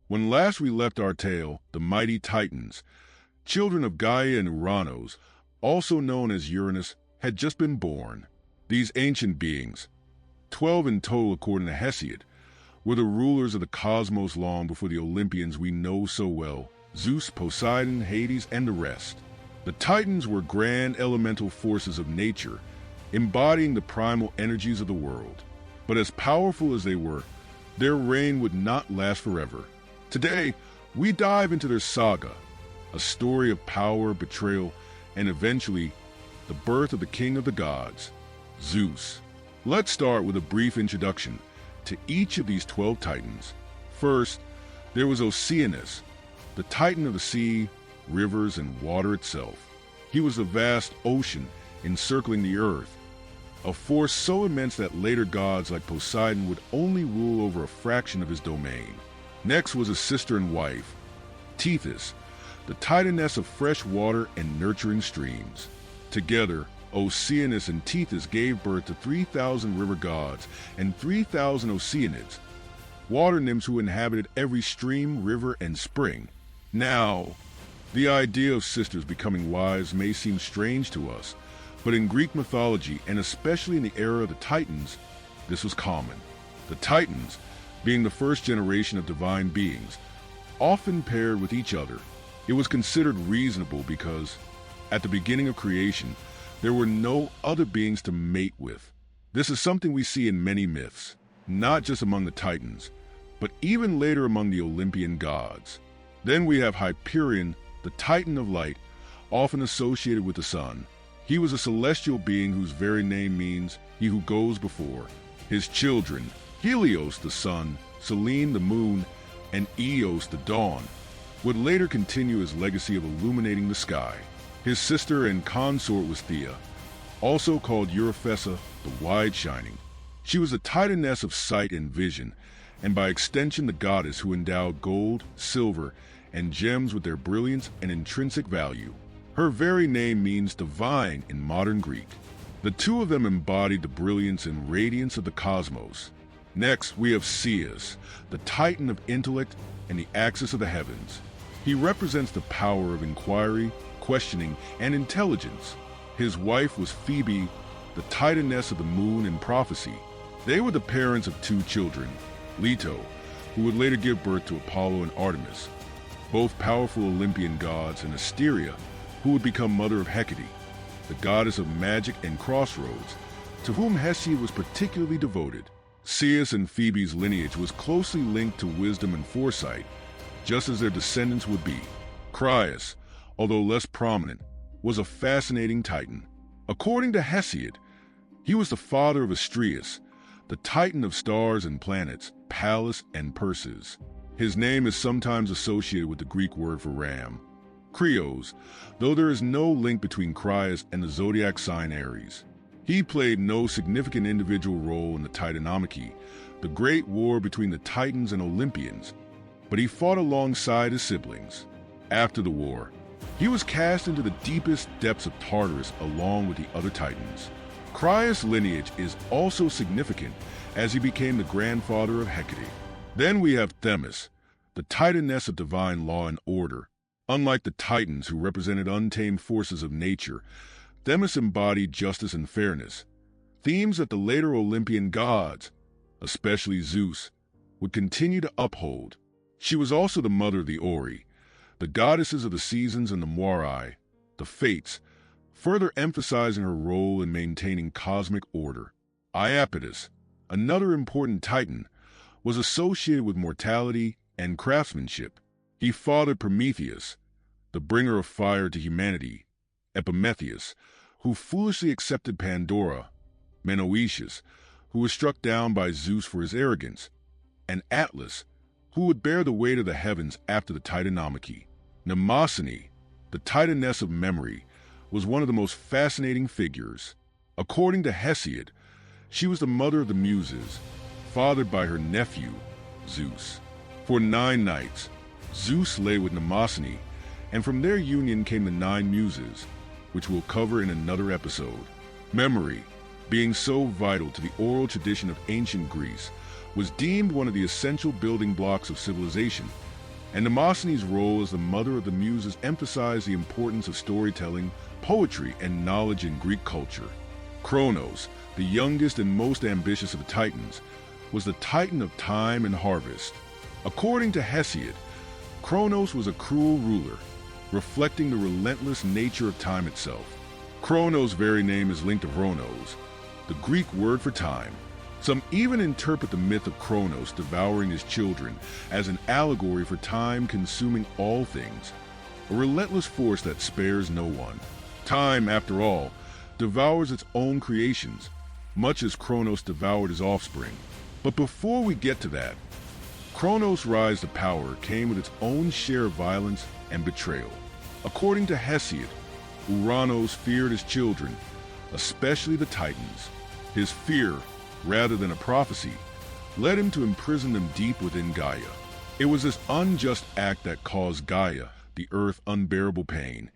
When last we left our tale, the mighty Titans, children of Gaia and Kronos, also known as Uranus, had just been born. These ancient beings, 12 in total according to Hesiod, were the rulers of the cosmos long before the Olympians we know so well, Zeus, Poseidon, Hades, and the rest. The Titans were grand elemental forces of nature, embodying the primal energies of the world. But as powerful as they were, their reign would not last forever. Today, we dive into their saga, a story of power, betrayal, and eventually, the birth of the king of the gods, Zeus. Let's start with a brief introduction to each of these 12 titans. First, there was Oceanus, the titan of the sea, rivers, and water itself. He was the vast ocean encircling the earth, a force so immense that later gods like Poseidon would only rule over a fraction of his domain. Next was his sister and wife, Tethys, the titaness of fresh water and nurturing streams. Together, Oceanus and Tethys gave birth to 3,000 river gods and 3,000 Oceanids, water nymphs who inhabited every stream, river, and spring. Now, the idea of sisters becoming wives may seem strange to us, but in Greek mythology, and especially in the era of the Titans, this was common. The Titans, being the first generation of divine beings, often paired with each other. It was considered reasonable because, at the beginning of creation, there were no other beings to mate with. This is something we see in many myths, not just among the Titans, but even later among the Olympian gods. Then we have Hyperion, the Titan of light, often associated with the sun. He was a celestial being whose very name means he who goes before. His children, Helios the sun, Selene the moon, and Eos the dawn, would later continue his legacy of illuminating the sky. His sister and consort was Thea, also called Euryphessa the wide-shining. She was a titaness of sight and vision, and by extension the goddess who endowed gold, silver, and gems with their brilliance and intrinsic value. Her very name means divine in modern Greek. The two of them embodied the brilliance and radiance of the cosmos. Next, we have Zeus, the titan of intellect and the axis of the heavens. He represents the power of inquiry, questioning, and intelligence. His wife was Phoebe, the titaness of the moon and prophecy. They were the parents of two children, Leto, who would later give birth to Apollo and Artemis, both powerful Olympian gods, and Asteria, who would become mother of Hecate, the goddess of magic and crossroads, to whom Hesiod was particularly devoted. Zeus and Phoebe's lineage was closely linked to wisdom and foresight, just as their descendants would be. Kronos, although less prominent, was a fascinating titan. According to Hesiod, he was the father of Astraeus, the titan of stars and planets, Pallas and Perses. His name is sometimes associated with the Greek word for ram, Krios, though there is no link between Kronos and the zodiac sign Aries. He played no significant individual role in the Titanomachy, the great war between the Titans and Olympians, but he fought alongside his siblings. After the war, he was cast into the deepest depths of Tartarus along with the other Titans. Kronos' lineage is also significant as he became the grandfather of Hecate. Then we have Themis, the titaness of divine law and order. Unlike the Titans, who represented untamed forces of nature, Themis embodied justice and fairness, themes that the later Olympian gods, especially Zeus, would continue to uphold. She was also the mother of the Ori, the goddesses of the seasons, and the Moirai, the fates, further emphasizing her role in maintaining cosmic order. Iapetus, another important Titan, was associated with mortality and craftsmanship. He fathered Prometheus, the bringer of fire to humanity, Epimetheus, who foolishly accepted Pandora, Menoetius, who was struck down by Zeus for his arrogance, and Atlas, who would bear the weight of the heavens after the Titanomachy. Mnemosyne, the titaness of memory, was one of the most fascinating figures. According to Hesiod, she was the mother of the Muses, fathered by her nephew, Zeus. For 9 nights, Zeus lay with Mnemosyne, and from their union came the 9 Muses, which we'll cover in another episode. Memory, being so vital to the oral tradition of ancient Greece, was deemed one of the essential building blocks of civilization, and Demosthenes' role as the mother of the Muses emphasized the importance of storytelling, poetry, and knowledge in Greek culture. Kronos, the youngest and most ambitious of the Titans, was the Titan of time and harvest. According to Hesiod, Kronos was a cruel ruler, reflecting the relentless nature of time itself. Kronos' very name is linked to Chronos, the Greek word for time. Some even interpret the myth of Kronos devouring his children as an allegory for time consuming all things, a relentless force that spares no one. Time, after all, devours its own creations, much as Kronos devoured his offspring. But before we get to that, Kronos' rise to power came with its own share of violence and betrayal. According to Hesiod, Uranos feared his children, especially the Titans. His fear, rather than a prophecy, led him to imprison them deep within Gaia. It was this unjust act that caused Gaia, the earth, unbearable pain,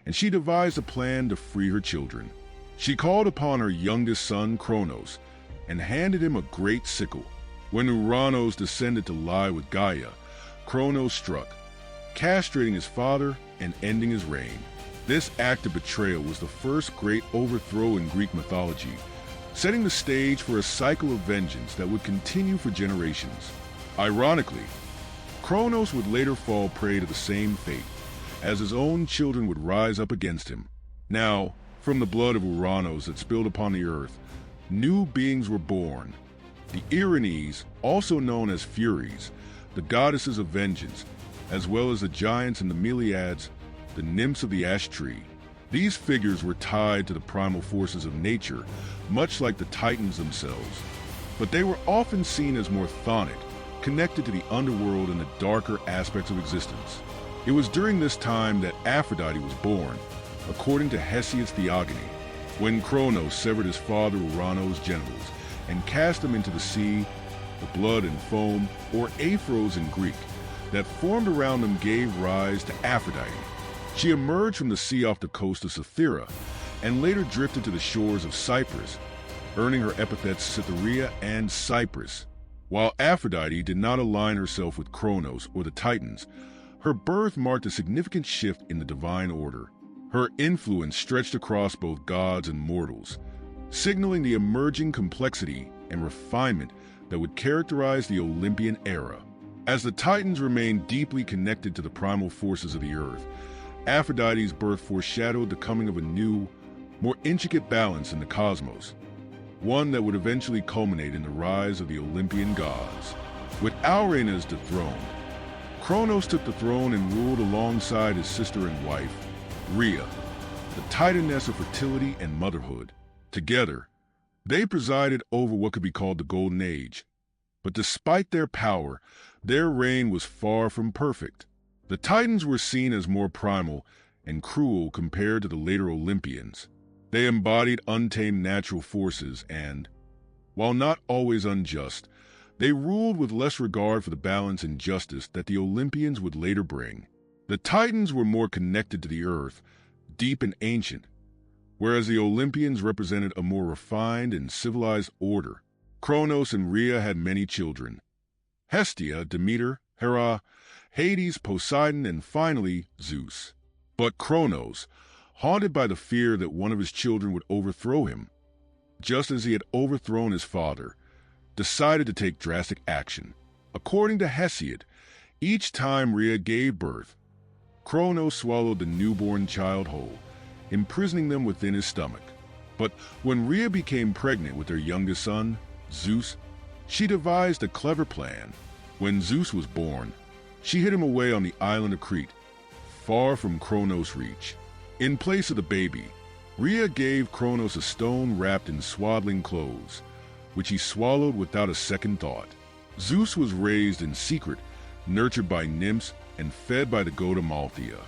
and she devised a plan to free her children. She called upon her youngest son, Kronos, and handed him a great sickle. When Uranos descended to lie with Gaia, Kronos struck, castrating his father and ending his reign. This act of betrayal was the first great overthrow in Greek mythology, setting the stage for a cycle of vengeance that would continue for generations. Ironically, Kronos would later fall prey to the same fate, as his own children would rise up against him. Now, from the blood of Uranos that spilled upon the earth, new beings were born. The Erinyes, also known as Furies, the goddesses of vengeance, as well as the giants and the Meliads, the nymphs of the ash tree. These figures were tied to the primal forces of nature, much like the Titans themselves, but they were often seen as more chthonic, connected to the underworld and the darker aspects of existence. It was during this time that Aphrodite was born, according to Hesiod's Theogony, when Kronos severed his father Uranos' genitals and cast him into the sea. The blood and foam, or aphros in Greek, that formed around them gave rise to Aphrodite. She emerged from the sea off the coast of Cythera and later drifted to the shores of Cyprus, earning her epithets Cytherea and Cyprus. While Aphrodite did not align herself with Kronos or the Titans, her birth marked a significant shift in the divine order. Her influence stretched across both gods and mortals, signaling the emerging complexity and refinement that would characterize the Olympian era. As the Titans remained deeply connected to the primal forces of the earth, Aphrodite's birth foreshadowed the coming of a new, more intricate balance in the cosmos, one that would eventually culminate in the rise of the Olympian gods. With Uranus dethroned, Kronos took the throne and ruled alongside his sister and wife, Rhea, the Titaness of fertility and motherhood. Together, they presided over what could be called the Golden Age. But despite their power, their reign was far from perfect. The Titans were seen as more primal and cruel compared to the later Olympians. They embodied untamed natural forces and, while not always unjust, they ruled with less regard for the balance and justice that the Olympians would later bring. The Titans were more connected to the earth, deep and ancient, whereas the Olympians represented a more refined and civilized order. Kronos and Rhea had many children: Hestia, Demeter, Hera, Hades, Poseidon, and finally Zeus. But Kronos, haunted by the fear that one of his children would overthrow him, just as he had overthrown his father, decided to take drastic action. According to Hesiod, each time Rhea gave birth, Kronos swallowed the newborn child whole, imprisoning them within his stomach. But when Rhea became pregnant with their youngest son, Zeus, she devised a clever plan. When Zeus was born, she hid him away on the island of Crete, far from Kronos' reach. In place of the baby, Rhea gave Kronos a stone wrapped in swaddling clothes, which he swallowed without a second thought. Zeus was raised in secret, nurtured by nymphs, and fed by the god Amalthea.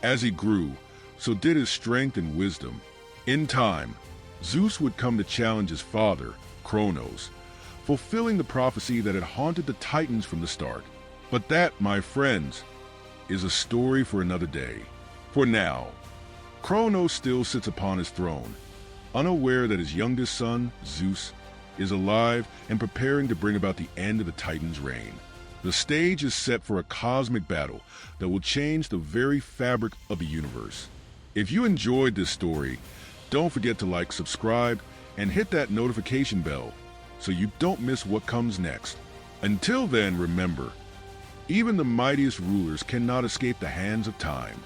As he grew, so did his strength and wisdom. In time, Zeus would come to challenge his father, Kronos, fulfilling the prophecy that had haunted the Titans from the start. But that, my friends, is a story for another day. For now, Kronos still sits upon his throne, unaware that his youngest son, Zeus, is alive and preparing to bring about the end of the Titans' reign. The stage is set for a cosmic battle that will change the very fabric of the universe. If you enjoyed this story, don't forget to like, subscribe, and hit that notification bell so you don't miss what comes next. Until then, remember, even the mightiest rulers cannot escape the hands of time.